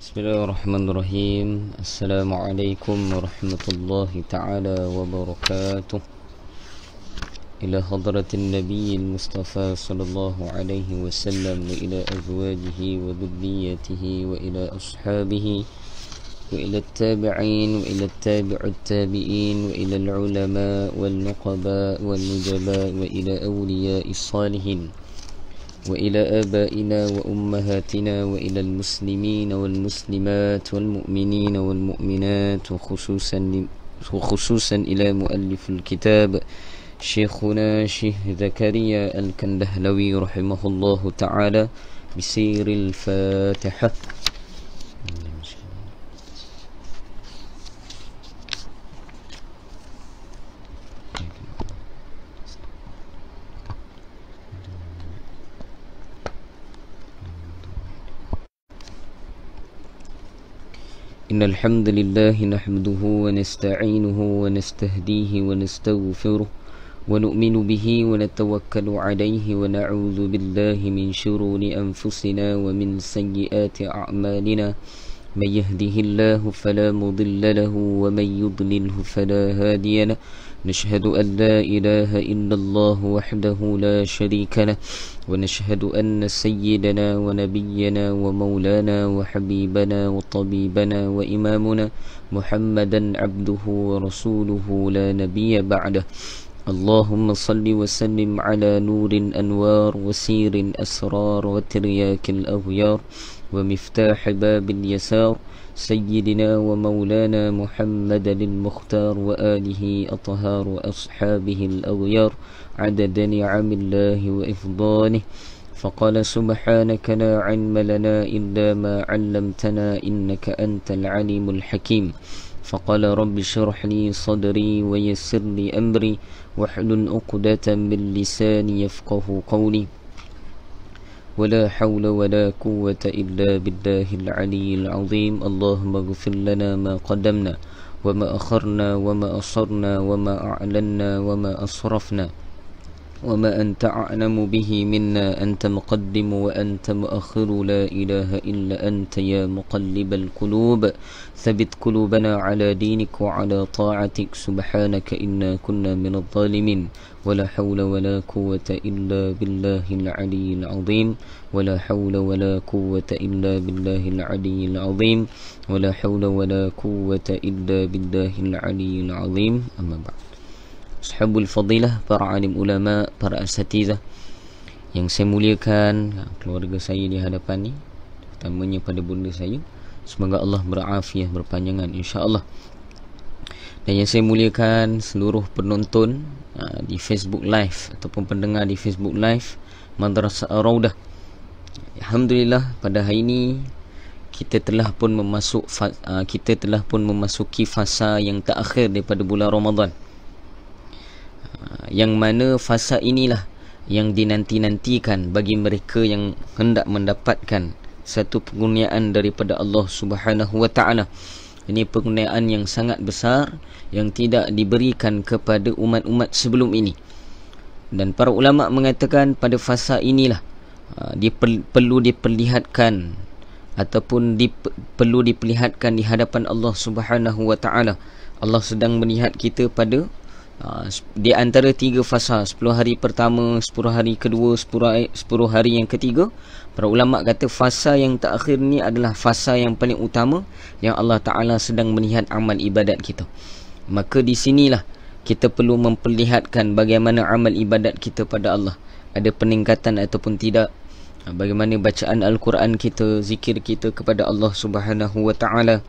Bismillahirrahmanirrahim. Assalamualaikum warahmatullahi ta'ala wabarakatuh. Ila hadratin nabiyil mustafa sallallahu alaihi wasallam, wa ila azwajihi wa dhurriyyatihi, wa ila ashabihi, wa ila tabi'in, wa ila tabi'ut tabi'in, wa ila al-ulama wal nuqaba wal nujaba, wa ila awliya'is salihin, وإلى آبائنا وأمهاتنا وإلى المسلمين والمسلمات والمؤمنين والمؤمنات وخصوصا إلى مؤلف الكتاب شيخنا شيخ زكريا الكندهلوي رحمه الله تعالى بسير الفاتحة. إن الحمد لله نحمده ونستعينه ونستهديه ونستغفره ونؤمن به ونتوكل عليه ونعوذ بالله من شرور أنفسنا ومن سيئات أعمالنا. من يهده الله فلا مضل له ومن يضلله فلا هادي له. نشهد أن لا إله إلا الله وحده لا شريك له، ونشهد أن سيدنا ونبينا ومولانا وحبيبنا وطبيبنا وإمامنا محمدا عبده ورسوله لا نبي بعده. اللهم صل وسلم على نور أنوار وسير أسرار وترياك الأغيار ومفتاح باب اليسار سيدنا ومولانا محمد المختار وآله أطهار وأصحابه الأغيار عدد نعم الله وإفضاله. فقال سبحانك لا علم لنا إلا ما علمتنا إنك أنت العليم الحكيم. فقال رب اشرح لي صدري ويسر لي أمري واحلل عقدة من لساني يفقه قولي. ولا حول ولا قوة إلا بالله العلي العظيم. اللهم اغفر لنا ما قدمنا وما أخرنا وما أصرنا وما أعلنا وما أسرفنا وما أنت أعلم به منا. أنت مقدم وأنت مؤخر، لا إله إلا أنت يا مقلب القلوب ثبت قلوبنا على دينك وعلى طاعتك. سبحانك إنا كنا من الظالمين. ولا حول ولا قوة إلا بالله العلي العظيم. ولا حول ولا قوة إلا بالله العلي العظيم. ولا حول ولا قوة إلا بالله العلي العظيم. أما بعد. Ashabul fadilah, para alim ulama, para asatizah yang saya muliakan, keluarga saya di hadapan ni, terutamanya pada bunda saya, semoga Allah berafiah berpanjangan insya-Allah. Dan yang saya muliakan seluruh penonton di Facebook Live ataupun pendengar di Facebook Live Madrasah Ar-Raudah. Alhamdulillah, pada hari ini kita telah pun memasuki fasa yang terakhir daripada bulan Ramadan. Yang mana fasa inilah yang dinanti-nantikan bagi mereka yang hendak mendapatkan satu pengurniaan daripada Allah Subhanahu wa ta'ala. Ini pengurniaan yang sangat besar yang tidak diberikan kepada umat-umat sebelum ini. Dan para ulama mengatakan pada fasa inilah perlu diperlihatkan ataupun perlu diperlihatkan di hadapan Allah Subhanahu wa ta'ala. Allah sedang melihat kita pada di antara 3 fasa, 10 hari pertama, 10 hari kedua, 10 hari yang ketiga. Para ulama kata fasa yang terakhir ni adalah fasa yang paling utama, yang Allah Ta'ala sedang melihat amal ibadat kita. Maka di sinilah kita perlu memperlihatkan bagaimana amal ibadat kita pada Allah, ada peningkatan ataupun tidak, bagaimana bacaan Al-Quran kita, zikir kita kepada Allah Subhanahu wa ta'ala,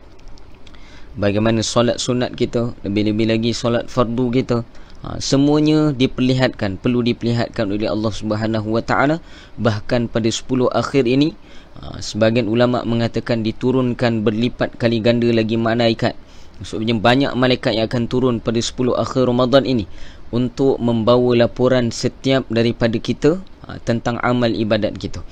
bagaimana solat sunat kita, lebih-lebih lagi solat fardu kita. Semuanya diperlihatkan, perlu diperlihatkan oleh Allah Subhanahu wa ta'ala. Bahkan pada 10 akhir ini, sebahagian ulama mengatakan diturunkan berlipat kali ganda lagi malaikat. Maksudnya banyak malaikat yang akan turun pada 10 akhir Ramadan ini untuk membawa laporan setiap daripada kita tentang amal ibadat kita.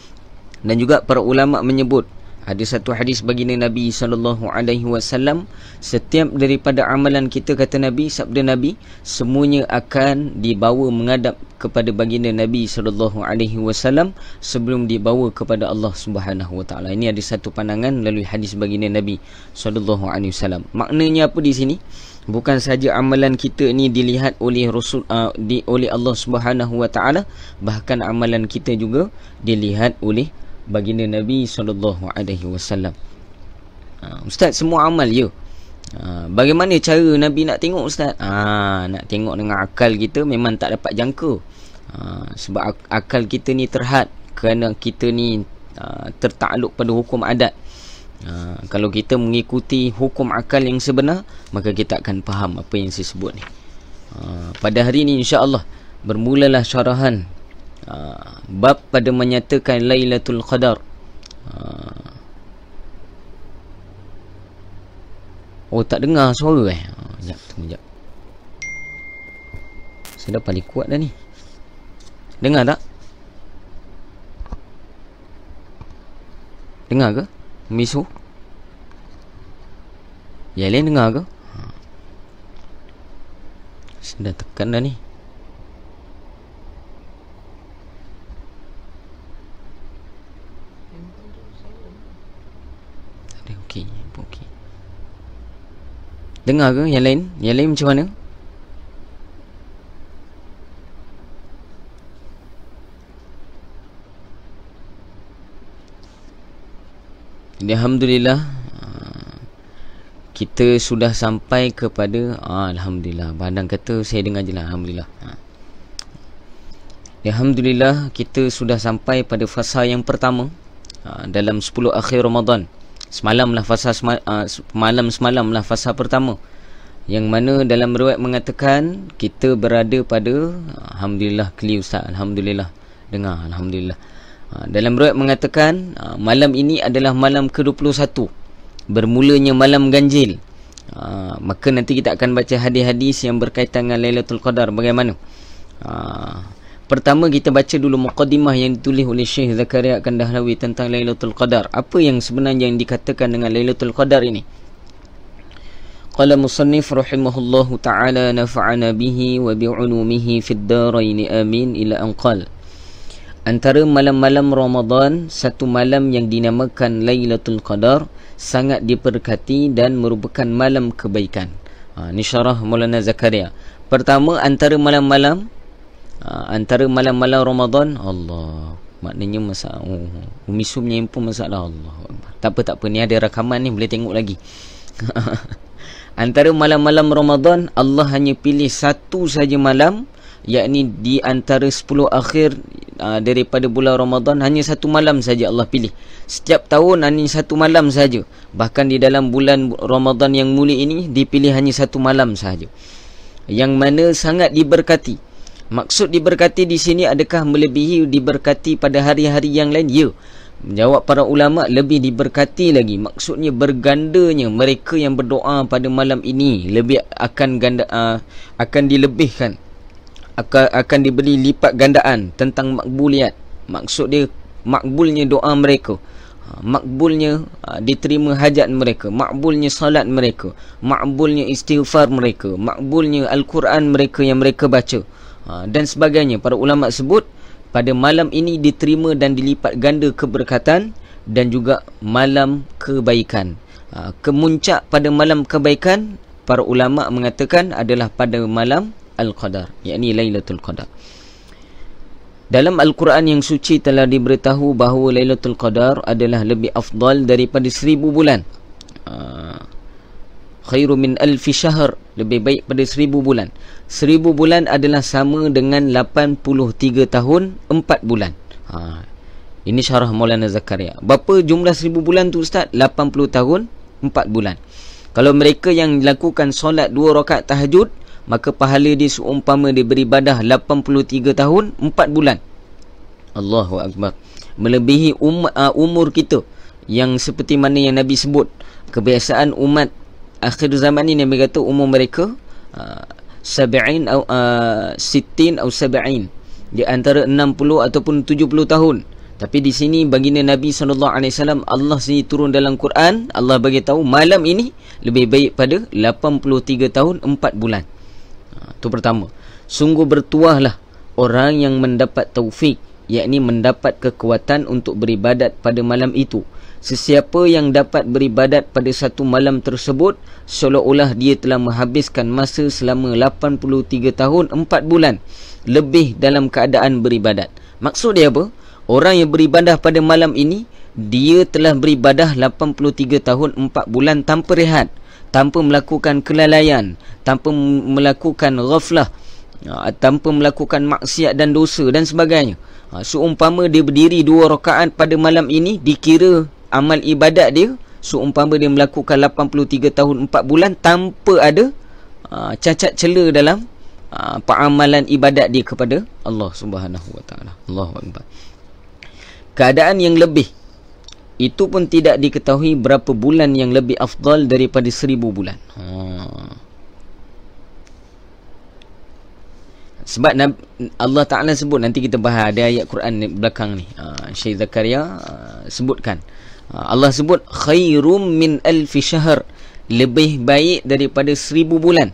Dan juga para ulama menyebut Ada satu hadis baginda Nabi SAW, setiap daripada amalan kita, kata Nabi, sabda Nabi, semuanya akan dibawa menghadap kepada baginda Nabi SAW sebelum dibawa kepada Allah Subhanahu Wa Taala. Ini ada satu pandangan melalui hadis baginda Nabi SAW. Maknanya apa di sini? Bukan saja amalan kita ni dilihat oleh oleh Allah Subhanahu Wa Taala, bahkan amalan kita juga dilihat oleh baginda Nabi SAW. Ustaz, semua amal je. Bagaimana cara Nabi nak tengok, Ustaz? Nak tengok dengan akal kita memang tak dapat jangka. Sebab akal kita ni terhad, kerana kita ni tertakluk pada hukum adat. Kalau kita mengikuti hukum akal yang sebenar, maka kita akan faham apa yang saya sebut ni. Pada hari ni insya-Allah bermulalah syarahan bab pada menyatakan Lailatul Qadar. Oh, tak dengar suara Sekejap, tunggu sekejap. Saya dah paling kuat dah ni. Dengar tak? Dengar ke? Misu? Yang lain dengar ke? Saya dah tekan dah ni. Okey. Dengar ke yang lain? Yang lain macam mana? Alhamdulillah, kita sudah sampai kepada Alhamdulillah. Bandang kata saya dengar je lah. Alhamdulillah. Alhamdulillah, kita sudah sampai pada fasa yang pertama dalam 10 akhir Ramadan. Semalamlah fasa semalamlah fasa pertama, yang mana dalam riwayat mengatakan kita berada pada Alhamdulillah, clear Ustaz, Alhamdulillah, dengar, Alhamdulillah. Dalam riwayat mengatakan malam ini adalah malam ke-21, bermulanya malam ganjil. Maka nanti kita akan baca hadis-hadis yang berkaitan dengan Lailatul Qadar. Bagaimana? Pertama kita baca dulu muqaddimah yang ditulis oleh Syekh Zakaria Kandahlawi tentang Lailatul Qadar. Apa yang sebenarnya yang dikatakan dengan Lailatul Qadar ini? Qala musannif rahimahullahu ta'ala nafa'ana bihi wa bi'ulumihi fid darain amin ila anqal. Antara malam-malam Ramadan, satu malam yang dinamakan Lailatul Qadar sangat diberkati dan merupakan malam kebaikan. Ini syarah Maulana Zakaria. Pertama, antara malam-malam Ramadan, Allah, maknanya masalah Umi Su menyempur masalah. Allah, tak apa, ni ada rakaman ni, boleh tengok lagi. Antara malam-malam Ramadan, Allah hanya pilih satu saja malam, yakni di antara 10 akhir daripada bulan Ramadan, hanya satu malam saja Allah pilih. Setiap tahun hanya satu malam saja. Bahkan di dalam bulan Ramadan yang mulia ini dipilih hanya satu malam saja, yang mana sangat diberkati. Maksud diberkati di sini adakah melebihi diberkati pada hari-hari yang lain? Ya. Jawab para ulama, lebih diberkati lagi. Maksudnya bergandanya mereka yang berdoa pada malam ini, lebih akan dilebihkan, akan diberi lipat gandaan tentang makbuliat. Maksud dia makbulnya doa mereka, makbulnya diterima hajat mereka, makbulnya salat mereka, makbulnya istighfar mereka, makbulnya Al-Quran mereka yang mereka baca, dan sebagainya. Para ulama sebut pada malam ini diterima dan dilipat ganda keberkatan dan juga malam kebaikan. Kemuncak pada malam kebaikan, para ulama mengatakan adalah pada malam Al-Qadar, yakni Lailatul Qadar. Dalam Al-Quran yang suci telah diberitahu bahawa Lailatul Qadar adalah lebih afdal daripada 1000 bulan. Khairu min alfi syahr, lebih baik pada 1000 bulan. 1000 bulan adalah sama dengan 83 tahun 4 bulan. Ini syarah Maulana Zakaria. Berapa jumlah 1000 bulan tu Ustaz? 80 tahun 4 bulan. Kalau mereka yang lakukan solat 2 rakaat tahajud, maka pahala dia seumpama dia beribadah 83 tahun 4 bulan. Allahu Akbar. Melebihi umur kita, yang seperti mana yang Nabi sebut. Kebiasaan umat akhir zaman ini, Nabi kata umur mereka 70 atau 60 atau 70, di antara 60 ataupun 70 tahun. Tapi di sini baginda Nabi SAW, Allah sendiri turun dalam Quran, Allah bagi tahu malam ini lebih baik pada 83 tahun 4 bulan. Itu pertama. Sungguh bertuahlah orang yang mendapat taufik, yakni mendapat kekuatan untuk beribadat pada malam itu. Sesiapa yang dapat beribadat pada satu malam tersebut, seolah-olah dia telah menghabiskan masa selama 83 tahun 4 bulan lebih dalam keadaan beribadat. Maksud dia apa? Orang yang beribadah pada malam ini, dia telah beribadah 83 tahun 4 bulan tanpa rehat, tanpa melakukan kelalaian, tanpa melakukan ghaflah, tanpa melakukan maksiat dan dosa dan sebagainya. Seumpama dia berdiri 2 rakaat pada malam ini, dikira amal ibadat dia seumpama dia melakukan 83 tahun 4 bulan tanpa ada cacat cela dalam peramalan ibadat dia kepada Allah Subhanahu Wa Taala. Allahu Akbar. Keadaan yang lebih itu pun tidak diketahui berapa bulan yang lebih afdal daripada 1000 bulan. Sebab Allah Ta'ala sebut, nanti kita bahas ada ayat Quran di belakang ni, Syekh Zakaria sebutkan, Allah sebut khairum min alfi syahr, lebih baik daripada 1000 bulan.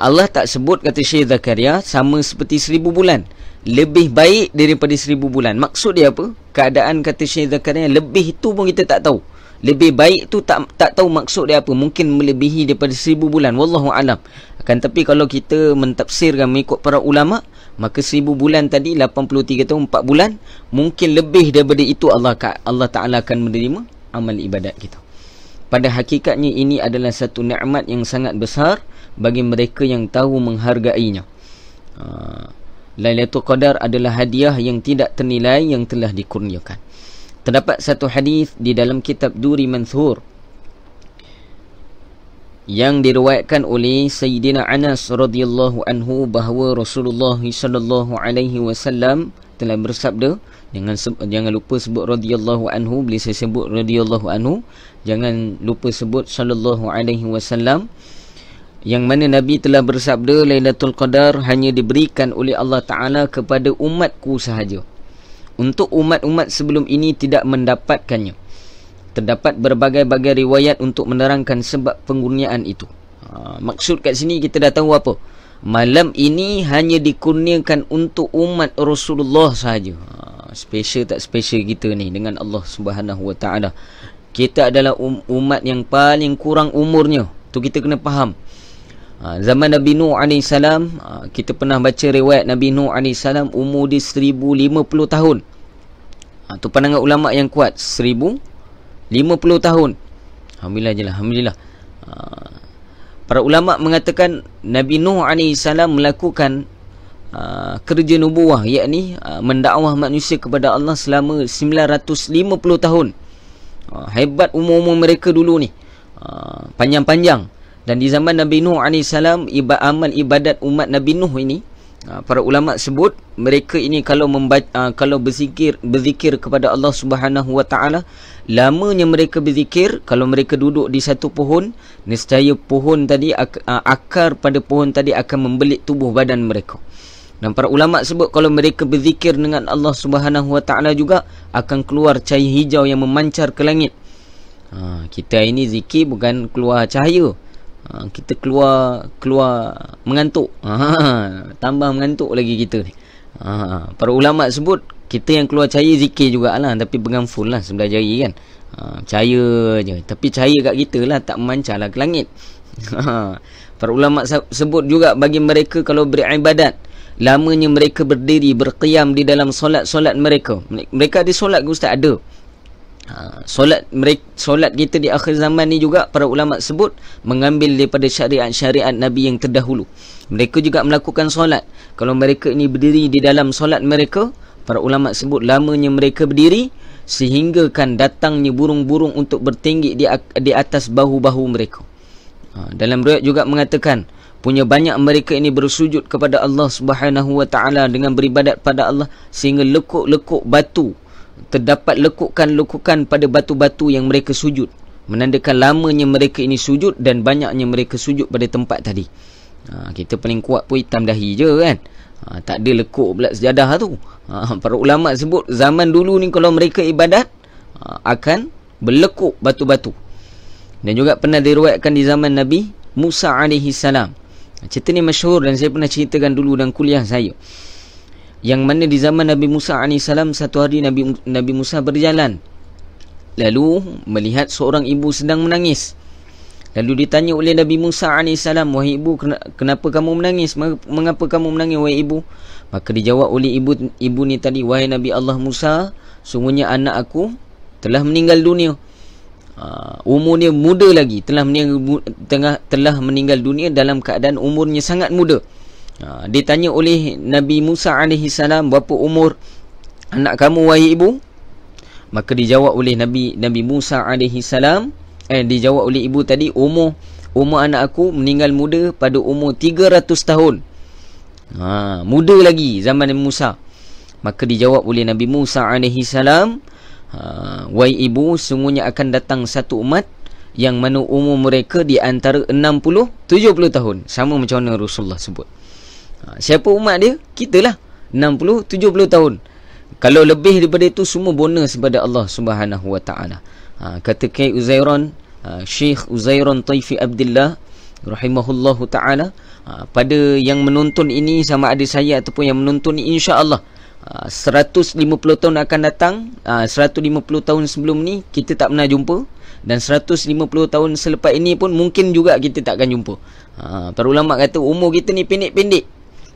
Allah tak sebut, kata Syekh Zakaria, sama seperti 1000 bulan, lebih baik daripada 1000 bulan. Maksud dia apa? Keadaan, kata Syekh Zakaria, lebih tu pun kita tak tahu. Lebih baik tu tak tahu maksud dia apa. Mungkin melebihi daripada 1000 bulan, wallahu alam. Akan tapi kalau kita mentafsirkan mengikut para ulama, maka 1000 bulan tadi 83 tahun 4 bulan, mungkin lebih daripada itu Allah Ta'ala akan menerima amal ibadat kita. Pada hakikatnya ini adalah satu nikmat yang sangat besar bagi mereka yang tahu menghargainya. Lailatul Qadar adalah hadiah yang tidak ternilai yang telah dikurniakan. Terdapat satu hadis di dalam kitab Duri Manthur yang diriwayatkan oleh Sayyidina Anas radhiyallahu anhu bahawa Rasulullah sallallahu alaihi wasallam telah bersabda, jangan lupa sebut radhiyallahu anhu, bila saya sebut radhiyallahu anhu jangan lupa sebut sallallahu alaihi wasallam, yang mana Nabi telah bersabda, Lailatul Qadar hanya diberikan oleh Allah Ta'ala kepada umatku sahaja. Untuk umat-umat sebelum ini tidak mendapatkannya. Terdapat berbagai-bagai riwayat untuk menerangkan sebab pengurniaan itu. Maksud kat sini kita dah tahu apa? Malam ini hanya dikurniakan untuk umat Rasulullah sahaja. Special tak special kita ni dengan Allah Subhanahu Wa Taala. Kita adalah umat yang paling kurang umurnya. Tu kita kena faham. Zaman Nabi Nuh AS, kita pernah baca riwayat Nabi Nuh AS, umur dia 1050 tahun. Tu pandangan ulama yang kuat, 1050 tahun. Alhamdulillah je lah, alhamdulillah. Para ulama mengatakan Nabi Nuh AS melakukan kerja nubuah, yakni mendakwah manusia kepada Allah selama 950 tahun. Hebat umur-umur mereka dulu ni, panjang-panjang. Dan di zaman Nabi Nuh AS, amal ibadat umat Nabi Nuh ini, para ulama sebut mereka ini kalau berzikir kepada Allah Subhanahu Wa Taala, lamanya mereka berzikir, kalau mereka duduk di satu pohon, nescaya pohon tadi, akar pada pohon tadi akan membelit tubuh badan mereka. Dan para ulama sebut kalau mereka berzikir dengan Allah Subhanahu Wa Taala juga akan keluar cahaya hijau yang memancar ke langit. Kita ini zikir bukan keluar cahaya, kita keluar mengantuk. Tambah mengantuk lagi kita ni. Para ulama sebut kita yang keluar cahaya zikir jugalah, tapi pegang full lah sebelah jari kan. Cahaya je, tapi cahaya kat kita lah, tak memancar lah ke langit. Para ulama sebut juga bagi mereka kalau beribadat, lamanya mereka berdiri berqiyam di dalam solat mereka. Mereka ada solat ke Ustaz? Ada. Solat kita di akhir zaman ni juga para ulama sebut mengambil daripada syariat-syariat Nabi yang terdahulu. Mereka juga melakukan solat. Kalau mereka ini berdiri di dalam solat mereka, para ulama sebut lamanya mereka berdiri sehingga kan datangnya burung-burung untuk bertinggi di atas bahu-bahu mereka. Dalam riwayat juga mengatakan punya banyak mereka ini bersujud kepada Allah Subhanahu Wa Taala dengan beribadat pada Allah sehingga lekuk-lekuk batu, terdapat lekukan-lekukan pada batu-batu yang mereka sujud, menandakan lamanya mereka ini sujud dan banyaknya mereka sujud pada tempat tadi. Kita paling kuat pun hitam dahi je kan. Tak ada lekuk pula sejadah tu. Para ulama sebut zaman dulu ni kalau mereka ibadat akan berlekuk batu-batu. Dan juga pernah diriwayatkan di zaman Nabi Musa alaihi salam. Cerita ni masyhur dan saya pernah ceritakan dulu dalam kuliah saya. Yang mana di zaman Nabi Musa AS, satu hari Nabi Musa berjalan, lalu melihat seorang ibu sedang menangis. Lalu ditanya oleh Nabi Musa AS, "Wahai ibu, kenapa kamu menangis? Mengapa kamu menangis, wahai ibu?" Maka dijawab oleh ibu ni tadi, "Wahai Nabi Allah Musa, sungguhnya anak aku telah meninggal dunia. Umur dia muda lagi, telah meninggal dunia dalam keadaan umurnya sangat muda." Ditanya oleh Nabi Musa AS, "Berapa umur anak kamu, wahai ibu?" Maka dijawab oleh Nabi Musa AS, dijawab oleh ibu tadi, umur anak aku meninggal muda pada umur 300 tahun. Muda lagi zaman Nabi Musa. Maka dijawab oleh Nabi Musa AS, "Wahai ibu, sungguhnya akan datang satu umat yang mana umur mereka di antara 60-70 tahun." Sama macam mana Rasulullah sebut. Siapa umat dia? Kita lah. 60-70 tahun. Kalau lebih daripada itu, semua bonus daripada Allah Subhanahu wa ta'ala. Kata Syekh Uzairon, Syekh Uzairon Taifi Abdullah rahimahullahu ta'ala, pada yang menonton ini, sama ada saya ataupun yang menonton ini, insya-Allah 150 tahun akan datang. 150 tahun sebelum ni kita tak pernah jumpa, dan 150 tahun selepas ini pun mungkin juga kita tak akan jumpa. Para ulama kata umur kita ni pendek-pendek,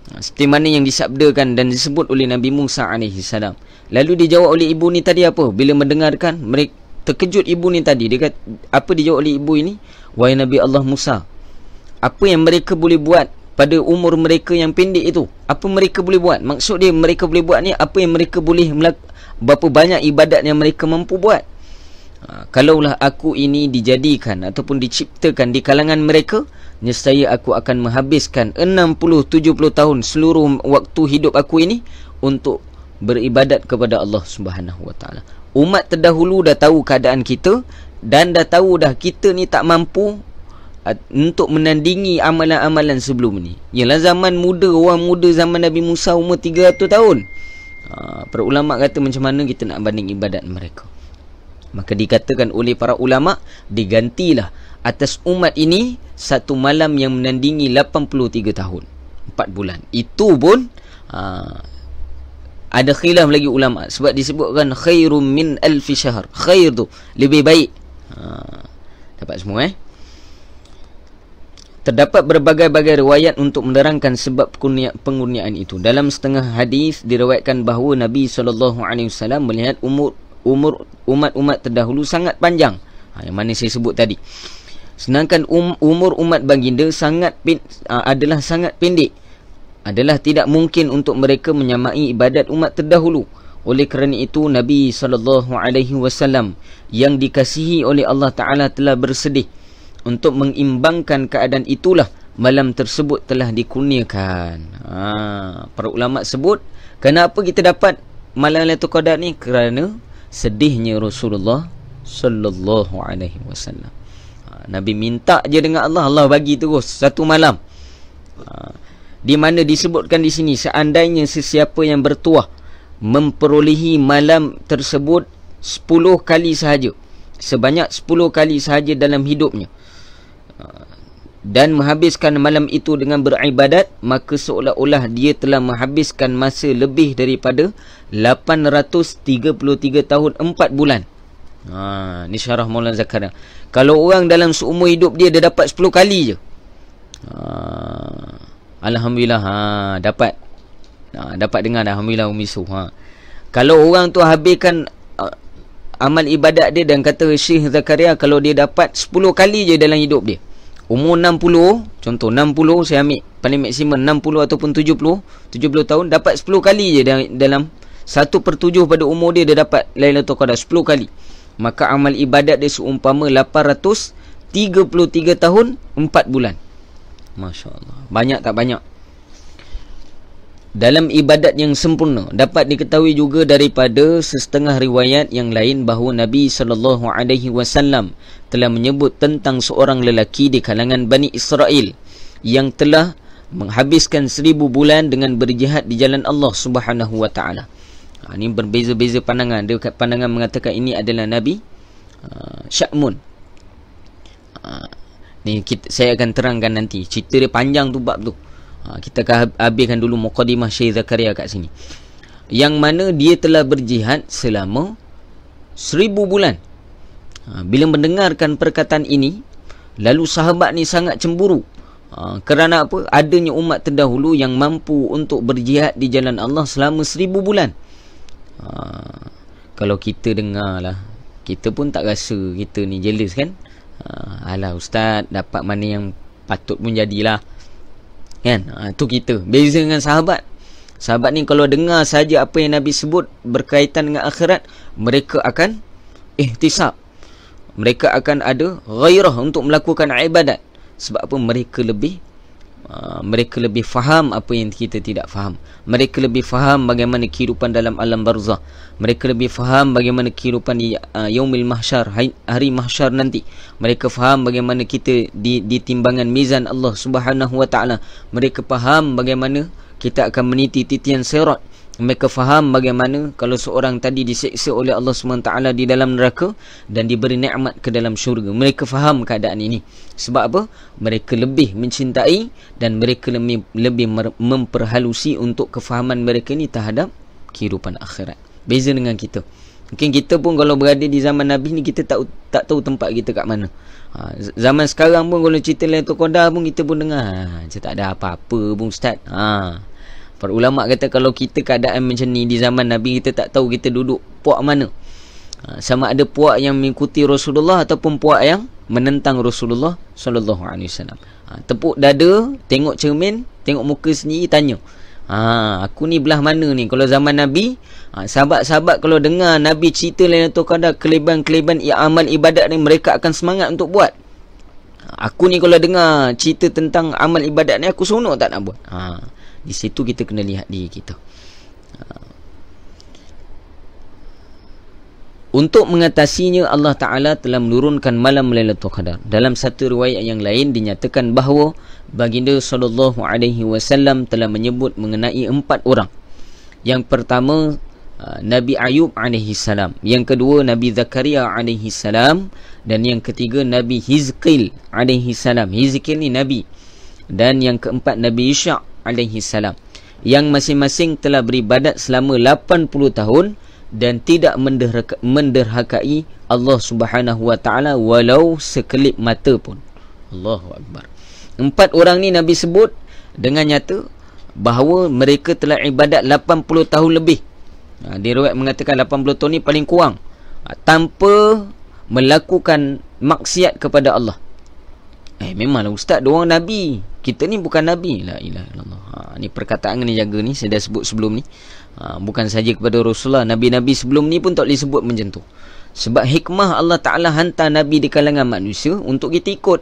seperti mana yang disabdakan dan disebut oleh Nabi Musa AS. Lalu dijawab oleh ibu ni tadi apa? Bila mendengarkan, mereka terkejut ibu ni tadi. Dia kata, apa dijawab oleh ibu ini? "Wahai Nabi Allah Musa, apa yang mereka boleh buat pada umur mereka yang pendek itu? Apa mereka boleh buat?" Maksud dia mereka boleh buat ni, apa yang mereka boleh berapa banyak ibadat yang mereka mampu buat. Kalaulah aku ini dijadikan ataupun diciptakan di kalangan mereka, nescaya aku akan menghabiskan 60-70 tahun seluruh waktu hidup aku ini untuk beribadat kepada Allah Subhanahu wa ta'ala. Umat terdahulu dah tahu keadaan kita, dan dah tahu dah kita ni tak mampu untuk menandingi amalan-amalan sebelum ni. Yalah zaman muda, orang muda zaman Nabi Musa umur 300 tahun. Para ulama kata macam mana kita nak banding ibadat mereka. Maka dikatakan oleh para ulama, digantilah atas umat ini satu malam yang menandingi 83 tahun 4 bulan. Itu pun ada khilaf lagi ulama, sebab disebutkan khairum min alfi syahr. Khair tu lebih baik. Dapat semua Terdapat berbagai-bagai riwayat untuk menerangkan sebab pengurniaan itu. Dalam setengah hadis diriwayatkan bahawa Nabi SAW melihat umur umat-umat terdahulu sangat panjang, yang mana saya sebut tadi. Sedangkan umur umat baginda adalah sangat pendek. Adalah tidak mungkin untuk mereka menyamai ibadat umat terdahulu. Oleh kerana itu Nabi SAW yang dikasihi oleh Allah Ta'ala telah bersedih. Untuk mengimbangkan keadaan itulah malam tersebut telah dikurniakan. Para ulama sebut, kenapa kita dapat malam Lailatul Qadar ni? Kerana sedihnya Rasulullah sallallahu alaihi wasallam. Nabi minta je dengan Allah, Allah bagi terus satu malam. Di mana disebutkan di sini, seandainya sesiapa yang bertuah memperolehi malam tersebut 10 kali sahaja, sebanyak 10 kali sahaja dalam hidupnya, dan menghabiskan malam itu dengan beribadat, maka seolah-olah dia telah menghabiskan masa lebih daripada 833 tahun 4 bulan. Ni syarah Maulana Zakaria. Kalau orang dalam seumur hidup dia dapat 10 kali je, alhamdulillah, dapat dengar dah, alhamdulillah Umi Su. Kalau orang tu habiskan amal ibadat dia, dan kata Syekh Zakaria, kalau dia dapat 10 kali je dalam hidup dia, umur 60, contoh 60, saya ambil paling maksimum 60 ataupun 70 tahun, dapat 10 kali je dalam 1/7 pada umur dia dapat Lailatul Qadar 10 kali. Maka amal ibadat dia seumpama 833 tahun 4 bulan. Masya Allah. Banyak tak banyak? Dalam ibadat yang sempurna, dapat diketahui juga daripada setengah riwayat yang lain bahawa Nabi SAW telah menyebut tentang seorang lelaki di kalangan Bani Israel yang telah menghabiskan 1000 bulan dengan berjihad di jalan Allah Subhanahu wa ta'ala. Ini berbeza-beza pandangan. Ada pandangan mengatakan ini adalah Nabi Sya'mun. Ni saya akan terangkan nanti. Cerita dia panjang tu bab tu. Kita akan habiskan dulu Muqaddimah Syekh Zakaria kat sini. Yang mana dia telah berjihad selama 1000 bulan. Bila mendengarkan perkataan ini, lalu sahabat ni sangat cemburu. Kerana apa? Adanya umat terdahulu yang mampu untuk berjihad di jalan Allah selama 1000 bulan. Kalau kita dengar lah, kita pun tak rasa kita ni jealous kan. Alah ustaz, dapat mana yang patut pun jadilah kan. Tu kita beza dengan sahabat. Sahabat ni kalau dengar saja apa yang Nabi sebut berkaitan dengan akhirat, mereka akan ihtisab, mereka akan ada ghairah untuk melakukan ibadat. Sebab apa? Mereka lebih faham apa yang kita tidak faham. Mereka lebih faham bagaimana kehidupan dalam alam barzah. Mereka lebih faham bagaimana kehidupan di yaumil mahsyar, hari mahsyar nanti. Mereka faham bagaimana kita di timbangan mizan Allah Subhanahu wa taala. Mereka faham bagaimana kita akan meniti titian sirat. Mereka faham bagaimana kalau seorang tadi diseksa oleh Allah SWT di dalam neraka dan diberi nikmat ke dalam syurga. Mereka faham keadaan ini. Sebab apa? Mereka lebih mencintai dan mereka lebih memperhalusi untuk kefahaman mereka ini terhadap kehidupan akhirat. Beza dengan kita. Mungkin kita pun kalau berada di zaman Nabi ni, kita tak tahu tempat kita kat mana. Zaman sekarang pun kalau cerita Lailatul Qadar pun kita pun dengar, macam tak ada apa-apa pun ustaz. Para ulama kata kalau kita keadaan macam ni di zaman Nabi, kita tak tahu kita duduk puak mana. Sama ada puak yang mengikuti Rasulullah ataupun puak yang menentang Rasulullah sallallahu alaihi wasallam. Tepuk dada, tengok cermin, tengok muka sendiri, tanya, aku ni belah mana ni? Kalau zaman Nabi, sahabat-sahabat kalau dengar Nabi cerita Lailatul Qadar, kelebihan-kelebihan amal ibadat ni, mereka akan semangat untuk buat. Aku ni kalau dengar cerita tentang amal ibadat ni, aku seronok tak nak buat. Di situ kita kena lihat diri kita. Untuk mengatasinya, Allah Ta'ala telah menurunkan malam Lailatul Qadar. Dalam satu riwayat yang lain dinyatakan bahawa baginda sallallahu alaihi wasallam telah menyebut mengenai 4 orang. Yang pertama Nabi Ayub alaihi salam, yang kedua Nabi Zakaria alaihi salam, dan yang ketiga Nabi Hizqil alaihi salam. Hizqil ni nabi. Dan yang keempat Nabi Isya alaihi salam, yang masing-masing telah beribadat selama 80 tahun dan tidak menderhakai Allah Subhanahu wa taala walau sekelip mata pun. Allahu akbar. 4 orang ni Nabi sebut dengan nyata bahawa mereka telah ibadat 80 tahun lebih. Dia riwayat mengatakan 80 tahun ni paling kurang, tanpa melakukan maksiat kepada Allah. Memanglah ustaz, diorang Nabi, kita ni bukan Nabi. La ilaha illallah. Ni perkataan ni jaga ni, saya dah sebut sebelum ni. Bukan saja kepada Rasulullah, Nabi-Nabi sebelum ni pun tak boleh sebut macam tu. Sebab hikmah Allah Ta'ala hantar Nabi di kalangan manusia untuk kita ikut.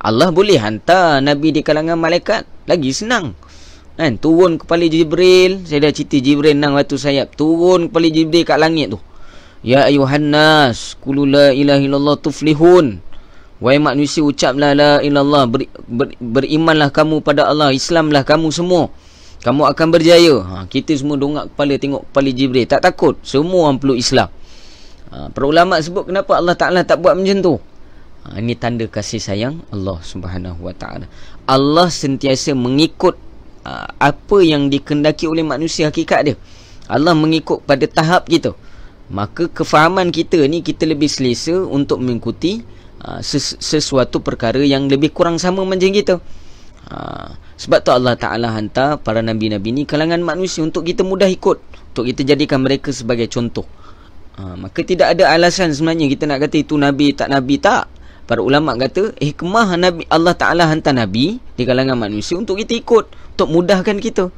Allah boleh hantar Nabi di kalangan malaikat, lagi senang kan? Turun kepala Jibril, saya dah cerita Jibril nang batu sayap, turun kepala Jibril kat langit tu. Ya ayuhan nas, qulu la ilaha illallah tuflihun. Wahai manusia, ucaplah la ilallah, berimanlah kamu pada Allah, Islamlah kamu semua, kamu akan berjaya. Kita semua dongak kepala tengok kepala Jibril, tak takut, semua orang peluk Islam. Para ulama sebut kenapa Allah Ta'ala tak buat macam tu. Ini tanda kasih sayang Allah Subhanahu wa ta'ala. Allah sentiasa mengikut apa yang dikehendaki oleh manusia, hakikat dia. Allah mengikut pada tahap kita. Maka kefahaman kita ni, kita lebih selesa untuk mengikuti sesuatu perkara yang lebih kurang sama macam kita. Sebab tu Allah Ta'ala hantar para Nabi-Nabi ni kalangan manusia untuk kita mudah ikut, untuk kita jadikan mereka sebagai contoh. Maka tidak ada alasan sebenarnya kita nak kata itu Nabi tak Nabi, tak. Para ulama kata hikmah Nabi, Allah Ta'ala hantar Nabi di kalangan manusia untuk kita ikut, untuk mudahkan kita.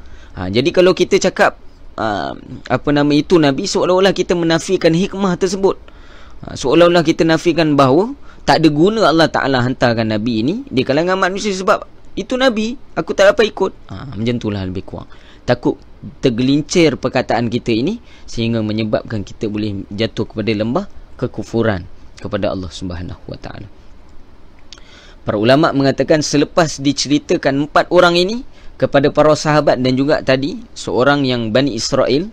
Jadi kalau kita cakap itu Nabi, seolah-olah kita menafikan hikmah tersebut. Seolah-olah kita nafikan bahawa tak ada guna Allah Ta'ala hantarkan Nabi ini di kalangan manusia sebab itu Nabi, aku tak dapat ikut. Macam itulah lebih kurang. Takut tergelincir perkataan kita ini sehingga menyebabkan kita boleh jatuh kepada lembah kekufuran kepada Allah Subhanahu wa ta'ala. Para ulama mengatakan selepas diceritakan 4 orang ini kepada para sahabat dan juga tadi seorang yang Bani Israel,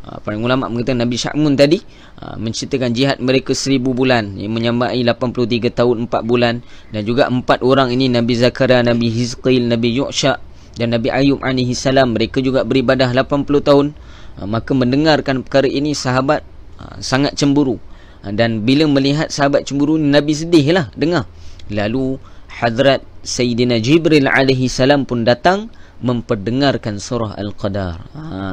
Para ulama mengatakan Nabi Sya'mun tadi menceritakan jihad mereka 1000 bulan, yang menyamai 83 tahun 4 bulan, dan juga 4 orang ini, Nabi Zakaria, Nabi Hizqil, Nabi Yu'sha dan Nabi Ayub alaihi salam, mereka juga beribadah 80 tahun. Maka mendengarkan perkara ini sahabat sangat cemburu, dan bila melihat sahabat cemburu, Nabi sedih lah dengar. Lalu Hadrat Sayyidina Jibril alaihi salam pun datang memperdengarkan surah Al-Qadar.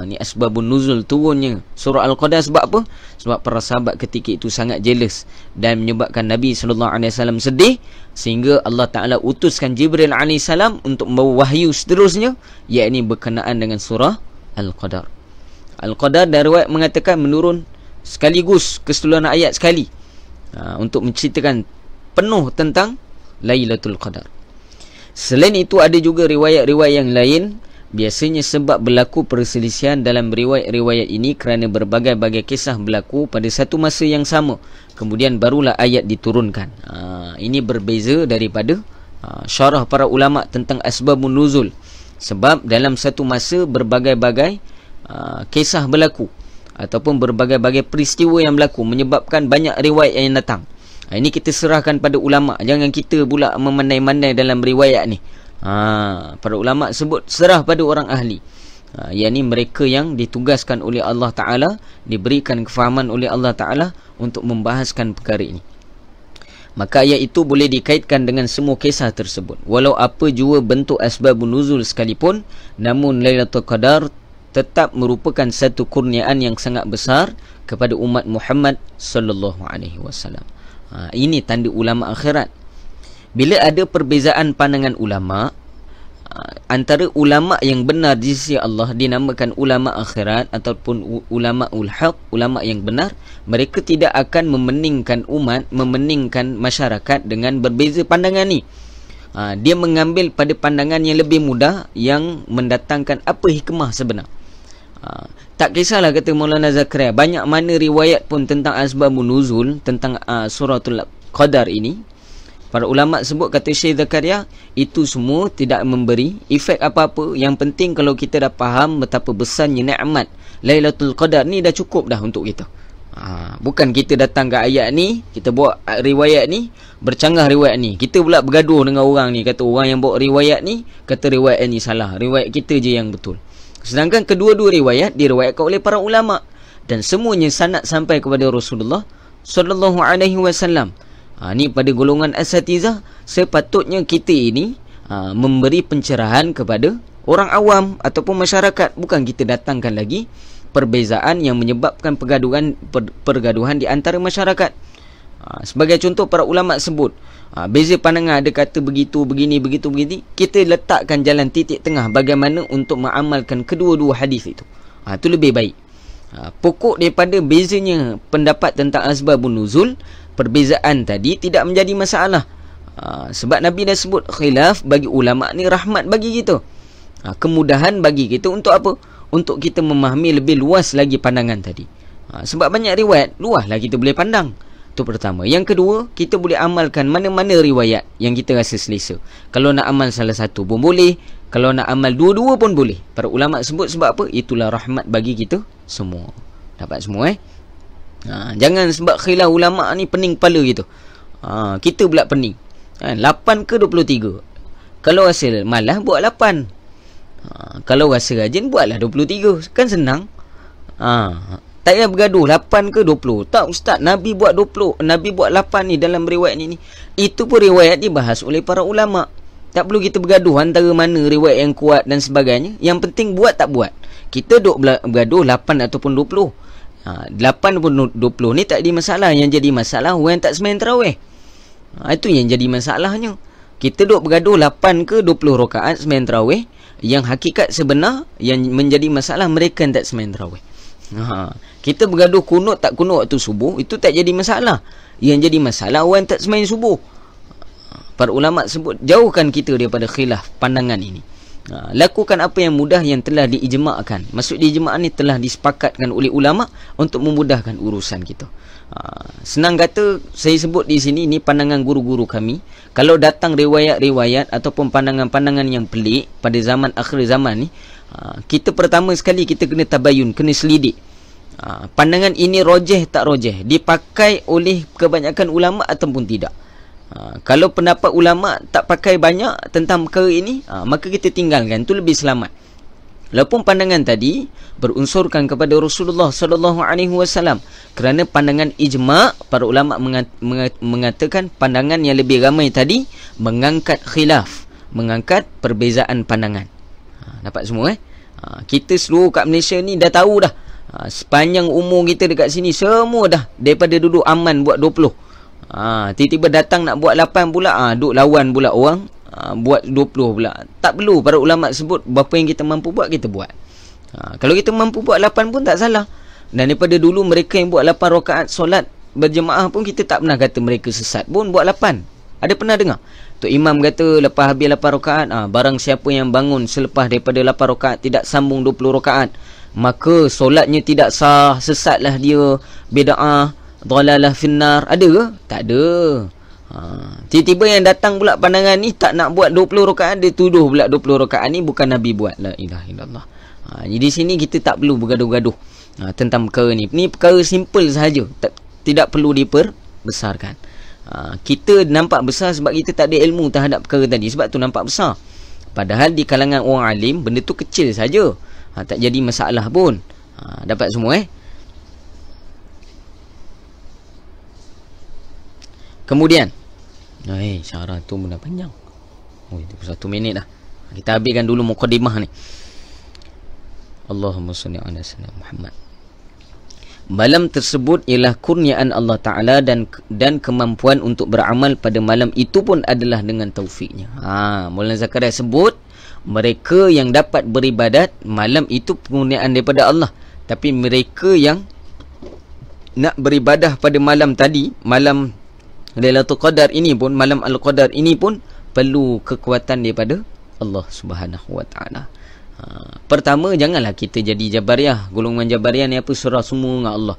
Ni asbabun nuzul turunnya surah Al-Qadar. Sebab apa? Sebab para sahabat ketika itu sangat jealous dan menyebabkan Nabi SAW sedih, sehingga Allah Ta'ala utuskan Jibril AS untuk membawa wahyu seterusnya, yakni berkenaan dengan surah Al-Qadar. Al-Qadar dari riwayat mengatakan menurun sekaligus keseluruhan ayat sekali, untuk menceritakan penuh tentang Lailatul Qadar. Selain itu ada juga riwayat-riwayat yang lain. Biasanya sebab berlaku perselisihan dalam riwayat-riwayat ini kerana berbagai-bagai kisah berlaku pada satu masa yang sama, kemudian barulah ayat diturunkan. Ini berbeza daripada syarah para ulama tentang asbabun nuzul. Sebab dalam satu masa berbagai-bagai kisah berlaku ataupun berbagai-bagai peristiwa yang berlaku, menyebabkan banyak riwayat yang datang. Ini kita serahkan pada ulama. Jangan kita pula memandai-mandai dalam riwayat ni. Para ulama sebut serah pada orang ahli, yakni mereka yang ditugaskan oleh Allah Ta'ala, diberikan kefahaman oleh Allah Ta'ala untuk membahaskan perkara ini. Maka ayat itu boleh dikaitkan dengan semua kisah tersebut. Walau apa jua bentuk asbabun nuzul sekalipun, namun Lailatul Qadar tetap merupakan satu kurniaan yang sangat besar kepada umat Muhammad sallallahu alaihi wasallam. Ini tanda ulama akhirat. Bila ada perbezaan pandangan ulama, antara ulama yang benar di sisi Allah dinamakan ulama akhirat ataupun ulama ul-haq, ulama yang benar, mereka tidak akan memeningkan umat, memeningkan masyarakat dengan berbeza pandangan ni. Dia mengambil pada pandangan yang lebih mudah, yang mendatangkan apa hikmah sebenar. Tak kisahlah kata Maulana Zakaria, banyak mana riwayat pun tentang asbabun nuzul, tentang suratul Qadar ini. Para ulama sebut, kata Syekh Zakaria, itu semua tidak memberi efek apa-apa. Yang penting kalau kita dah faham betapa besarnya nikmat Lailatul Qadar ni, dah cukup dah untuk kita. Bukan kita datang ke ayat ni, kita bawa riwayat ni, bercanggah riwayat ni, kita pula bergaduh dengan orang ni, kata orang yang bawa riwayat ni kata riwayat ni salah, riwayat kita je yang betul. Sedangkan kedua-dua riwayat diriwayatkan oleh para ulama dan semuanya sanad sampai kepada Rasulullah sallallahu alaihi wasallam. Ni pada golongan asatizah, sepatutnya kita ini memberi pencerahan kepada orang awam ataupun masyarakat, bukan kita datangkan lagi perbezaan yang menyebabkan pergaduhan di antara masyarakat. Sebagai contoh, para ulama sebut beza pandangan, ada kata begitu, begini, begitu, begini. Kita letakkan jalan titik tengah bagaimana untuk mengamalkan kedua-dua hadis itu. Itu lebih baik. Pokok daripada bezanya pendapat tentang asbabun nuzul, perbezaan tadi tidak menjadi masalah. Sebab Nabi dah sebut, khilaf bagi ulama ni rahmat bagi kita. Kemudahan bagi kita untuk apa? Untuk kita memahami lebih luas lagi pandangan tadi. Sebab banyak riwayat, luaslah kita boleh pandang. Itu pertama. Yang kedua, kita boleh amalkan mana-mana riwayat yang kita rasa selesa. Kalau nak amal salah satu pun boleh, kalau nak amal dua-dua pun boleh. Para ulama sebut sebab apa? Itulah rahmat bagi kita semua. Dapat semua jangan sebab khilaf ulama ni pening kepala gitu. Kita pula pening. 8 ke 23? Kalau rasa malas, buat 8. Kalau rasa rajin, buatlah 23. Kan senang. Tak payah bergaduh 8 ke 20. Tak ustaz, Nabi buat 20, Nabi buat 8 ni dalam riwayat ni. Itu pun riwayat dibahas oleh para ulama. Tak perlu kita bergaduh antara mana riwayat yang kuat dan sebagainya. Yang penting buat tak buat. Kita duk bergaduh 8 ataupun 20. 8 ataupun 20 ni tak ada masalah. Yang jadi masalah orang yang tak sembahyang tarawih. Itu yang jadi masalahnya. Kita duk bergaduh 8 ke 20 rakaat sembahyang tarawih. Yang hakikat sebenar yang menjadi masalah mereka yang tak sembahyang tarawih. Kita bergaduh kunut tak kunut waktu subuh, itu tak jadi masalah. Yang jadi masalah orang tak sembahyang subuh. Para ulama sebut, jauhkan kita daripada khilaf pandangan ini. Lakukan apa yang mudah yang telah diijma'kan. Maksud diijma' ni telah disepakatkan oleh ulama untuk memudahkan urusan kita. Senang kata, saya sebut di sini, ini pandangan guru-guru kami. Kalau datang riwayat-riwayat ataupun pandangan-pandangan yang pelik pada zaman akhir zaman ni, kita pertama sekali kita kena tabayun, kena selidik. Pandangan ini rojeh tak rojeh, dipakai oleh kebanyakan ulama ataupun tidak. Kalau pendapat ulama tak pakai banyak tentang perkara ini, maka kita tinggalkan, itu lebih selamat. Walaupun pandangan tadi berunsurkan kepada Rasulullah sallallahu alaihi wasallam, kerana pandangan ijma', para ulama mengatakan pandangan yang lebih ramai tadi mengangkat khilaf, mengangkat perbezaan pandangan. Dapat semua kita seluruh kat Malaysia ni dah tahu dah. Sepanjang umur kita dekat sini semua dah daripada duduk aman buat 20. Tiba-tiba datang nak buat 8 pula, duk lawan pula orang buat 20 pula. Tak perlu para ulama sebut berapa yang kita mampu buat, kita buat. Kalau kita mampu buat 8 pun tak salah. Dan daripada dulu mereka yang buat 8 rakaat solat berjemaah pun kita tak pernah kata mereka sesat pun buat 8. Ada pernah dengar Tok Imam kata lepas habis 8 rakaat, barang siapa yang bangun selepas daripada 8 rakaat tidak sambung 20 rakaat, maka solatnya tidak sah, sesatlah dia, bid'ah, dhalalah finnar. Ada ke? Tak ada. Tiba-tiba yang datang pula pandangan ni tak nak buat 20 rakaat, dia tuduh pula 20 rakaat ni bukan Nabi buat. La ilaha illallah. Jadi sini kita tak perlu bergaduh-gaduh tentang perkara ni. Ni perkara simple sahaja, tidak perlu diperbesarkan. Kita nampak besar sebab kita tak ada ilmu terhadap perkara tadi, sebab tu nampak besar. Padahal di kalangan orang alim benda tu kecil saja, tak jadi masalah pun. Dapat semua Kemudian syarah tu benda panjang. Itu 1 minit dah. Kita habiskan dulu mukadimah ni. Allahumma salli ala sayyidina Muhammad. Malam tersebut ialah kurniaan Allah Ta'ala dan kemampuan untuk beramal pada malam itu pun adalah dengan taufiknya. Maulana Zakaria sebut mereka yang dapat beribadat malam itu kurniaan daripada Allah. Tapi mereka yang nak beribadah pada malam tadi, malam Lailatul Qadar ini pun, malam Al-Qadar ini pun perlu kekuatan daripada Allah Subhanahu Wa Ta'ala. Pertama, janganlah kita jadi Jabariyah. Golongan Jabariyah ni apa, serah semua dengan Allah.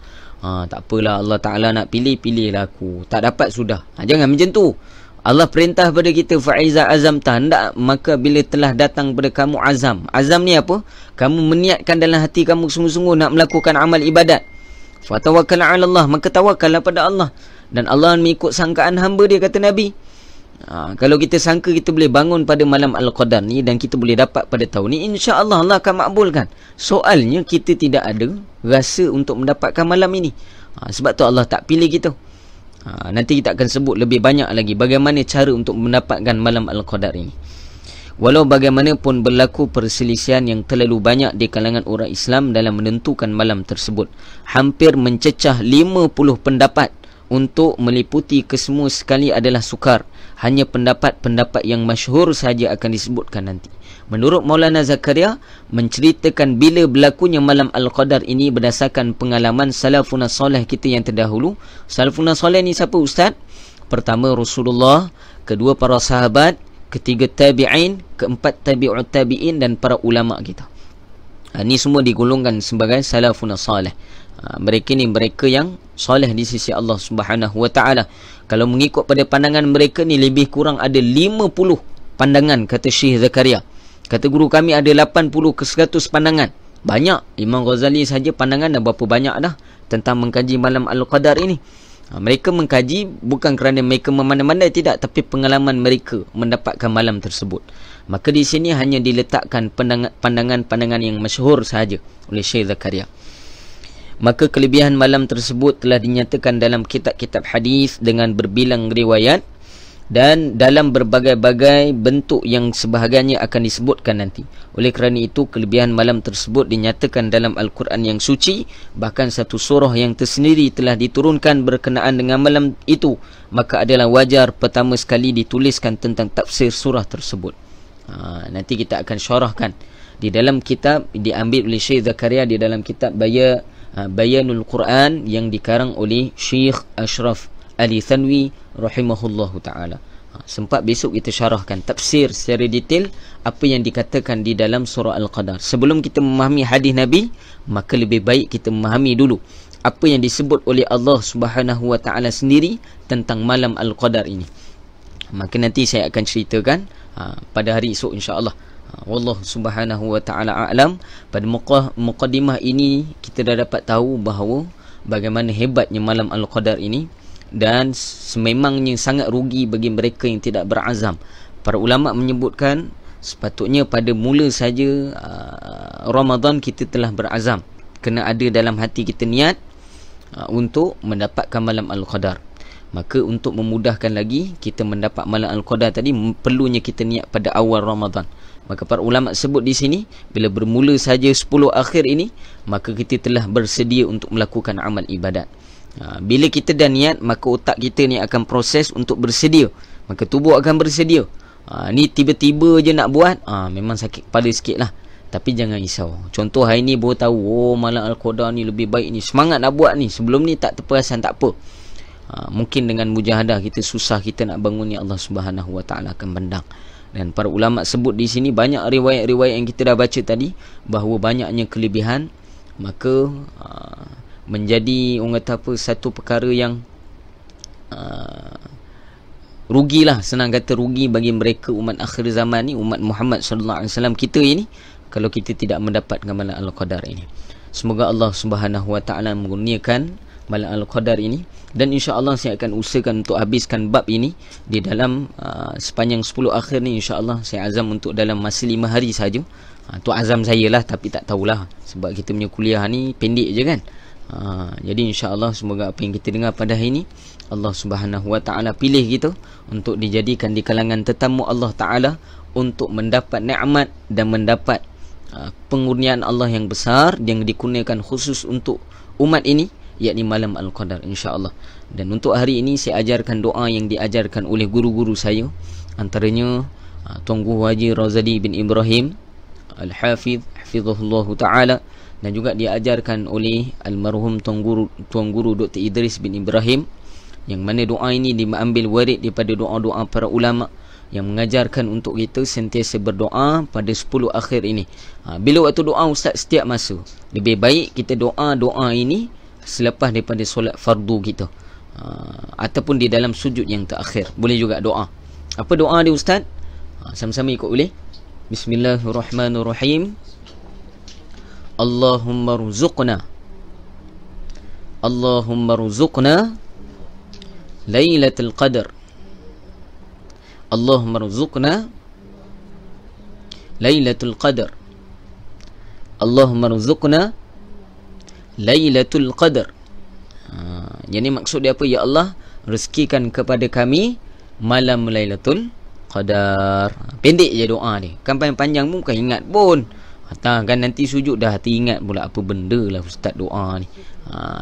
Tak apalah, Allah Ta'ala nak pilih, pilihlah aku. Tak dapat sudah. Jangan macam tu. Allah perintah pada kita, fa'iza azamta, hendak maka bila telah datang pada kamu azam. Azam ni apa? Kamu meniatkan dalam hati kamu sungguh-sungguh nak melakukan amal ibadat. Fatawakkal 'ala Allah, maka tawakallah pada Allah. Dan Allah mengikut sangkaan hamba dia, kata Nabi. Kalau kita sangka kita boleh bangun pada malam Al-Qadar ni dan kita boleh dapat pada tahun ni, insya-Allah Allah akan makbulkan. Soalnya kita tidak ada rasa untuk mendapatkan malam ini. Sebab tu Allah tak pilih kita. Nanti kita akan sebut lebih banyak lagi bagaimana cara untuk mendapatkan malam Al-Qadar ini. Walau bagaimanapun berlaku perselisihan yang terlalu banyak di kalangan orang Islam dalam menentukan malam tersebut. Hampir mencecah 50 pendapat untuk meliputi kesemua sekali adalah sukar. Hanya pendapat-pendapat yang masyhur sahaja akan disebutkan nanti. Menurut Maulana Zakaria, menceritakan bila berlakunya malam Al-Qadar ini berdasarkan pengalaman salafun soleh kita yang terdahulu. Salafun soleh ni siapa Ustaz? Pertama Rasulullah, kedua para sahabat, ketiga tabi'in, keempat tabi'ut tabi'in dan para ulama kita. Ini semua digolongkan sebagai salafun soleh. Mereka ni mereka yang soleh di sisi Allah Subhanahu Wa Ta'ala. Kalau mengikut pada pandangan mereka ni, lebih kurang ada 50 pandangan, kata Syekh Zakaria. Kata guru kami ada 80 ke 100 pandangan. Banyak. Imam Ghazali saja pandangan dah berapa banyak dah tentang mengkaji malam Al-Qadar ini. Mereka mengkaji bukan kerana mereka memandai-mandai, tidak, tapi pengalaman mereka mendapatkan malam tersebut. Maka di sini hanya diletakkan pandangan-pandangan yang masyhur sahaja oleh Syekh Zakaria. Maka kelebihan malam tersebut telah dinyatakan dalam kitab-kitab hadis dengan berbilang riwayat dan dalam berbagai-bagai bentuk yang sebahagiannya akan disebutkan nanti. Oleh kerana itu, kelebihan malam tersebut dinyatakan dalam Al-Quran yang suci. Bahkan satu surah yang tersendiri telah diturunkan berkenaan dengan malam itu. Maka adalah wajar pertama sekali dituliskan tentang tafsir surah tersebut. Nanti kita akan syarahkan di dalam kitab diambil oleh Syekh Zakaria di dalam kitab Bayanul Quran yang dikarang oleh Syekh Ashraf Ali Thanwi rahimahullahu ta'ala. Sempat besok kita syarahkan tafsir secara detail apa yang dikatakan di dalam surah Al-Qadar. Sebelum kita memahami hadis Nabi, maka lebih baik kita memahami dulu apa yang disebut oleh Allah Subhanahu Wa Ta'ala sendiri tentang malam Al-Qadar ini. Maka nanti saya akan ceritakan pada hari esok insya-Allah. Wallahu subhanahu wa ta'ala a'lam. Pada muqaddimah ini kita dah dapat tahu bahawa bagaimana hebatnya malam Al-Qadar ini, dan sememangnya sangat rugi bagi mereka yang tidak berazam. Para ulama menyebutkan sepatutnya pada mula saja Ramadan kita telah berazam, kena ada dalam hati kita niat untuk mendapatkan malam Al-Qadar. Maka untuk memudahkan lagi kita mendapat malam Al-Qadar tadi, perlunya kita niat pada awal Ramadan. Maka para ulama sebut di sini, bila bermula saja 10 akhir ini, maka kita telah bersedia untuk melakukan amal ibadat. Bila kita dah niat, maka otak kita ni akan proses untuk bersedia, maka tubuh akan bersedia. Ni tiba-tiba je nak buat, memang sakit kepala sikit lah. Tapi jangan risau. Contoh hari ni baru tahu, oh malam Al-Qadar ni lebih baik ni, semangat nak buat ni. Sebelum ni tak terperasan, tak apa. Mungkin dengan mujahadah kita susah kita nak bangun ni, Allah Subhanahu wa ta'ala akan bendang. Dan para ulama sebut di sini banyak riwayat-riwayat yang kita dah baca tadi, bahawa banyaknya kelebihan. Maka menjadi orang kata apa, satu perkara yang rugilah, senang kata rugi bagi mereka umat akhir zaman ni, umat Muhammad sallallahu alaihi wasallam kita ini, kalau kita tidak mendapatkan malam Al-Qadar ini. Semoga Allah Subhanahu wa ta'ala mengurniakan malam Al-Qadar ini, dan insya-Allah saya akan usahakan untuk habiskan bab ini di dalam sepanjang 10 akhir ni. Insya-Allah saya azam untuk dalam masa 5 hari saja. Tu azam saya lah, tapi tak tahulah sebab kita punya kuliah ni pendek je kan. Jadi insya-Allah semoga apa yang kita dengar pada hari ini, Allah Subhanahu wa ta'ala pilih kita untuk dijadikan di kalangan tetamu Allah Ta'ala, untuk mendapat nikmat dan mendapat pengurnian Allah yang besar yang dikurniakan khusus untuk umat ini, yakni malam Al-Qadar insya-Allah. Dan untuk hari ini saya ajarkan doa yang diajarkan oleh guru-guru saya, antaranya Tuan Guru Haji Razali bin Ibrahim Al-Hafidh hafizahullah taala, dan juga diajarkan oleh almarhum Tuan Guru Dr. Idris bin Ibrahim, yang mana doa ini diambil warid daripada doa-doa para ulama yang mengajarkan untuk kita sentiasa berdoa pada 10 akhir ini. Bila waktu doa ustaz setiap masa, lebih baik kita doa-doa ini selepas daripada solat fardu kita, ataupun di dalam sujud yang terakhir boleh juga doa. Apa doa dia ustaz? Sama-sama ikut boleh. Bismillahirrahmanirrahim. Allahumma rzuqna Lailatul Qadar. Allahumma rzuqna Lailatul Qadar. Allahumma rzuqna Lailatul Qadar. Jadi maksud dia apa? Ya Allah, rezekikan kepada kami malam Lailatul Qadar. Pendek je doa ni. Kan panjang pun bukan ingat pun. Kan nanti sujud dah ingat pula apa benda lah ustaz doa ni.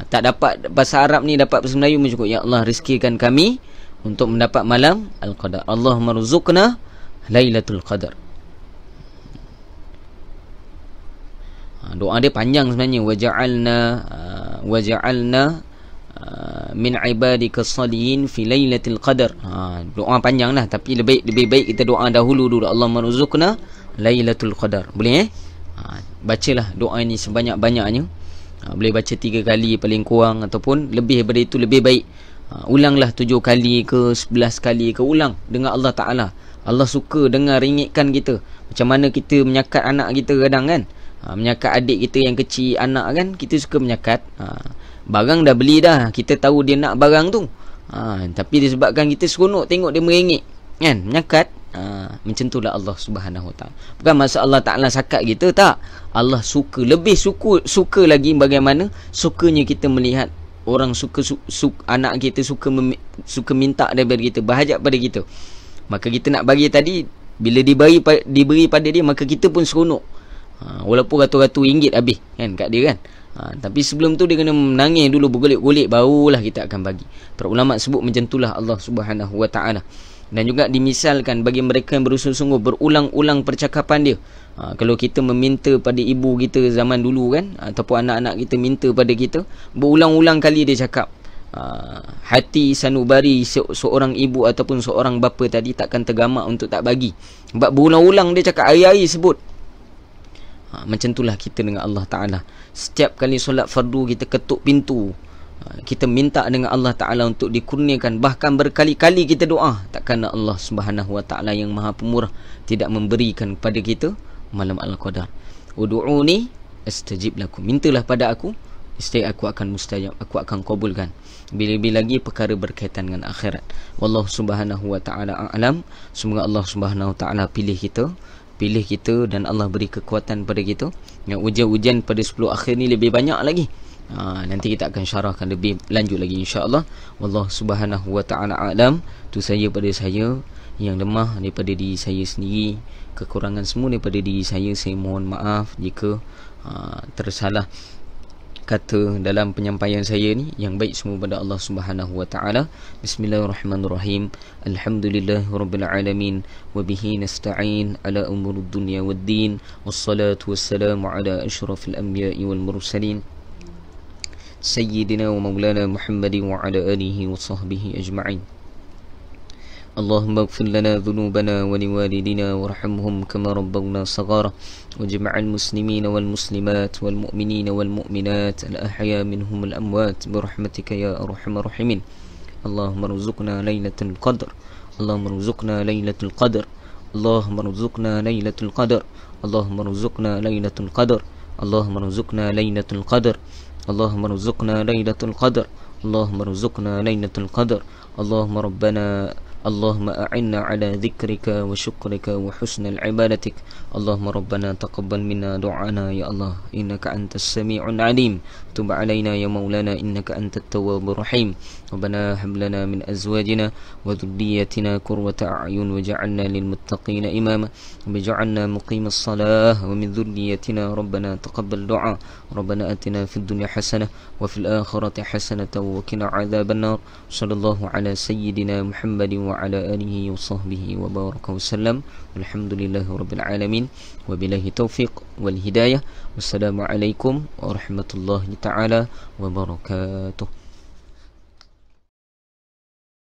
Tak dapat bahasa Arab ni, dapat bahasa Melayu pun cukup. Ya Allah, rezekikan kami untuk mendapat malam Al-Qadar. Allahumma rzuqna Lailatul Qadar. Doa dia panjang sebenarnya. Waja'alna min ibadika salihin fi lailatul qadar. Doa panjang lah, tapi lebih baik kita doa dahulu. Allahumma rzuqna Lailatul Qadar. Boleh bacalah doa ini sebanyak-banyaknya. Boleh baca 3 kali paling kurang, ataupun lebih daripada itu lebih baik. Ulanglah 7 kali ke 11 kali ke, ulang dengan Allah Ta'ala. Allah suka dengar ringitkan kita. Macam mana kita menyakat anak kita kadang kan, menyakat adik kita yang kecil anak kan, kita suka menyakat. Barang dah beli dah, kita tahu dia nak barang tu, tapi disebabkan kita seronok tengok dia merengek kan, menyakat. Macam itulah Allah Subhanahu Wa Ta'ala. Bukan masa Allah Ta'ala sakat kita, tak. Allah suka, lebih suka lagi bagaimana sukanya kita melihat orang suka anak kita suka minta daripada kita, berhajat pada kita. Maka kita nak bagi tadi, bila diberi pada dia, maka kita pun seronok. Walaupun ratus-ratus ringgit habis kan kat dia kan. Tapi sebelum tu dia kena menangis dulu, bergolek-golek, barulah kita akan bagi. Para ulama sebut macam itulah Allah Subhanahu Wa Ta'ala. Dan juga dimisalkan bagi mereka yang bersungguh-sungguh berulang-ulang percakapan dia. Kalau kita meminta pada ibu kita zaman dulu kan, ataupun anak-anak kita minta pada kita, berulang-ulang kali dia cakap, hati sanubari seorang ibu ataupun seorang bapa tadi takkan tergamak untuk tak bagi. Sebab berulang-ulang dia cakap, hari-hari sebut. Macam itulah kita dengan Allah Ta'ala. Setiap kali solat fardu kita ketuk pintu, Kita minta dengan Allah Ta'ala untuk dikurniakan, bahkan berkali-kali kita doa, takkan Allah Subhanahu Wa Ta'ala yang Maha Pemurah tidak memberikan kepada kita malam Al-Qadar. Ud'uni astajib lakum, mintalah pada aku, nescaya aku akan mustajab, aku akan kabulkan. Bila-bila lagi perkara berkaitan dengan akhirat. Wallahu Subhanahu Wa Ta'ala a'lam. Semoga Allah Subhanahu Wa Ta'ala pilih kita dan Allah beri kekuatan pada kita. Yang ujian-ujian pada 10 akhir ni lebih banyak lagi. Nanti kita akan syarahkan lebih lanjut lagi insya-Allah. Wallahu Subhanahu Wa Ta'ala a'lam. Tu saya pada saya yang lemah daripada diri saya sendiri, kekurangan semua daripada diri saya. Saya mohon maaf jika tersalah kata dalam penyampaian saya ni. Yang baik semua pada Allah Subhanahu Wa Ta'ala. Bismillahirrahmanirrahim. Alhamdulillahirabbil alamin wa bihi nasta'in ala umurud dunya waddin. Wassalatu wassalamu ala asyrafil anbiya'i wal mursalin Sayyidina wa maulana Muhammadin wa ala alihi wa sahbihi ajma'in. Allahumma ighfir lana dhunubana wa liwalidina warhamhum kama rabbawna saghara wajma'al muslimina wal muslimat wal mu'minina wal mu'minat al ahya minhum al amwat birahmatika ya arhamar rahimin. Allahumma rzuqna lailatul qadr, Allahumma rzuqna lailatul qadr, Allahumma rzuqna lailatul qadr, Allahumma rzuqna lailatul qadr, Allahumma rzuqna lailatul qadr, Allahumma rzuqna lailatul qadr, Allahumma rzuqna lailatul qadr. Allahumma rabbana اللهم أعنا على ذكرك وشكرك وحسن عبادتك. اللهم ربنا تقبل منا دعانا يا الله إنك أنت السميع العليم. تب علينا يا مولانا إنك أنت التواب الرحيم. ربنا هب لنا من أزواجنا وذرياتنا قرة أعين وجعلنا للمتقين إماما وجعلنا مقيم الصلاة ومن ذريتنا ربنا تقبل دعاء. ربنا آتنا في الدنيا حسنة وفي الآخرة حسنة وقنا عذاب النار. صلى الله على سيدنا محمد وعلى آله وصحبه وبارك وسلم. الحمد لله رب العالمين وبالله التوفيق والهداية. والسلام عليكم ورحمة الله تعالى وبركاته.